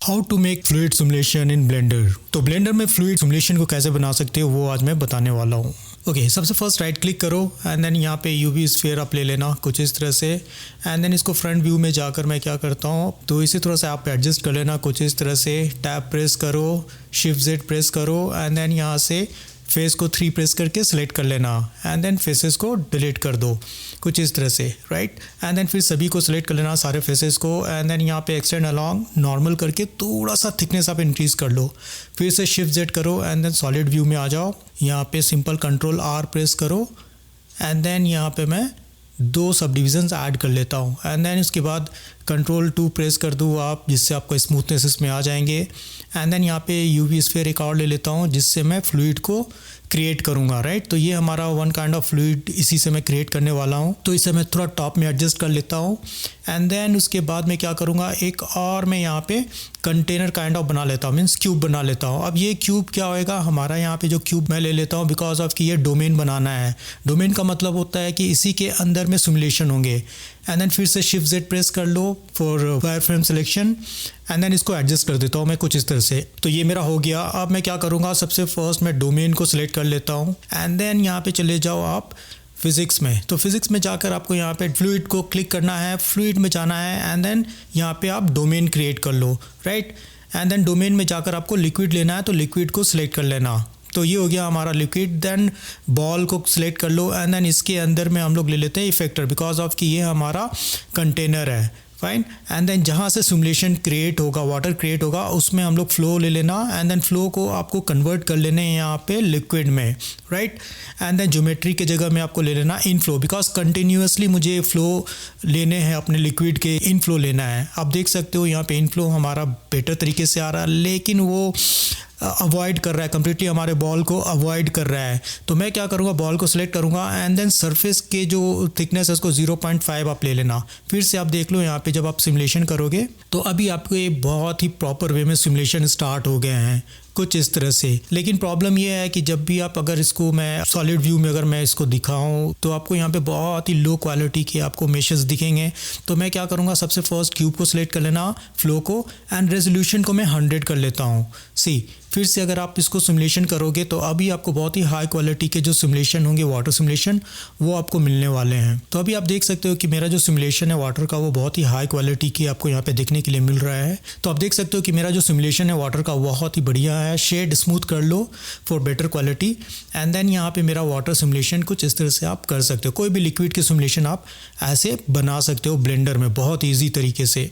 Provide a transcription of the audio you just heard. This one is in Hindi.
How to make fluid simulation in Blender. तो ब्लेंडर में फ्लूइड सिमुलेशन को कैसे बना सकते हो वो आज मैं बताने वाला हूँ। ओके, सबसे फर्स्ट राइट क्लिक करो एंड देन यहाँ पे यूवी स्फीयर आप ले लेना कुछ इस तरह से। एंड देन इसको फ्रंट व्यू में जाकर मैं क्या करता हूँ, तो इसी तरह से आप एडजस्ट कर लेना कुछ इस तरह से। टैब प्रेस करो, शिफ्ट जेड प्रेस करो एंड देन यहाँ से फेस को 3 प्रेस करके सिलेक्ट कर लेना एंड देन फेसेस को डिलीट कर दो कुछ इस तरह से, राइट। एंड देन फिर सभी को सिलेक्ट कर लेना सारे फेसेस को एंड देन यहाँ पे एक्सटेंड अलोंग नॉर्मल करके थोड़ा सा थिकनेस आप इंक्रीज कर लो। फिर से शिफ्ट जेड करो एंड देन सॉलिड व्यू में आ जाओ। यहाँ पे सिंपल कंट्रोल आर प्रेस करो एंड देन यहाँ पे मैं 2 सब डिविजन्स ऐड कर लेता हूँ एंड देन इसके बाद कंट्रोल 2 प्रेस कर दूँ आप, जिससे आपको स्मूथनेस इसमें आ जाएंगे। एंड देन यहाँ पे यूवी स्फीयर एक और ले लेता हूँ जिससे मैं फ्लूइड को क्रिएट करूँगा, राइट। तो ये हमारा वन काइंड ऑफ फ्लूइड इसी से मैं क्रिएट करने वाला हूँ। तो इसे मैं थोड़ा टॉप में एडजस्ट कर लेता हूँ एंड देन उसके बाद मैं क्या करूँगा, एक और मैं यहाँ पे कंटेनर काइंड ऑफ बना लेता हूँ, मीन्स क्यूब बना लेता हूँ। अब ये क्यूब क्या होएगा हमारा, यहाँ पे जो क्यूब मैं ले लेता हूँ बिकॉज ऑफ कि ये डोमेन बनाना है। डोमेन का मतलब होता है कि इसी के अंदर में सिमुलेशन होंगे। एंड देन फिर से शिफ्ट जेड प्रेस कर लो for wire frame selection and then इसको एडजस्ट कर देता हूँ मैं कुछ इस तरह से। तो ये मेरा हो गया। अब मैं क्या करूँगा, सबसे फर्स्ट मैं डोमेन को सिलेक्ट कर लेता हूँ एंड देन यहाँ पे चले जाओ आप फिजिक्स में। तो फिजिक्स में जाकर आपको यहाँ पे फ्लूइड को क्लिक करना है, फ्लूइड में जाना है एंड देन यहाँ पे आप डोमेन क्रिएट कर लो, राइट। एंड देन डोमेन में जाकर आपको लिक्विड लेना है, तो लिक्विड को सिलेक्ट कर लेना। तो ये हो गया हमारा लिक्विड। देन बॉल को सिलेक्ट कर लो एंड देन इसके अंदर में हम लोग ले लेते हैं इफेक्टर बिकॉज ऑफ कि ये हमारा कंटेनर है, फाइन। एंड देन जहाँ से सिमुलेशन क्रिएट होगा, वाटर क्रिएट होगा, उसमें हम लोग फ्लो ले लेना एंड देन फ्लो को आपको कन्वर्ट कर लेने हैं यहाँ पे लिक्विड में, राइट। एंड देन ज्योमेट्री के जगह में आपको ले लेना इनफ्लो बिकॉज कंटिन्यूसली मुझे फ्लो लेने हैं, अपने लिक्विड के इनफ्लो लेना है। आप देख सकते हो यहाँ पे इनफ्लो हमारा बेटर तरीके से आ रहा है, लेकिन वो अवॉइड कर रहा है, कम्प्लीटली हमारे बॉल को अवॉइड कर रहा है। तो मैं क्या करूँगा, बॉल को सिलेक्ट करूँगा एंड देन सरफेस के जो थिकनेस है उसको 0.5 आप ले लेना। फिर से आप देख लो यहाँ पे जब आप सिमुलेशन करोगे तो अभी आपको ये बहुत ही प्रॉपर वे में सिमुलेशन स्टार्ट हो गए हैं कुछ इस तरह से। लेकिन प्रॉब्लम ये है कि जब भी आप अगर इसको मैं सॉलिड व्यू में अगर मैं इसको दिखाऊं तो आपको यहाँ पे बहुत ही लो क्वालिटी के आपको मेशेस दिखेंगे। तो मैं क्या करूँगा, सबसे फर्स्ट क्यूब को सिलेक्ट कर लेना, फ्लो को एंड रेजोल्यूशन को मैं 100 कर लेता हूँ। सी फिर से अगर आप इसको सिमुलेशन करोगे तो अभी आपको बहुत ही हाई क्वालिटी के जो सिमुलेशन होंगे वाटर सिमुलेशन वो आपको मिलने वाले हैं। तो अभी आप देख सकते हो कि मेरा जो सिमुलेशन है वाटर का वो बहुत ही हाई क्वालिटी की आपको यहाँ पे देखने के लिए मिल रहा है। तो आप देख सकते हो कि मेरा जो सिमुलेशन है वाटर का बहुत ही बढ़िया है। शेड स्मूथ कर लो for better quality and then यहाँ पे मेरा वाटर सिमुलेशन कुछ इस तरह से आप कर सकते हो। कोई भी लिक्विड के सिमुलेशन आप ऐसे बना सकते हो ब्लेंडर में बहुत ईजी तरीके से।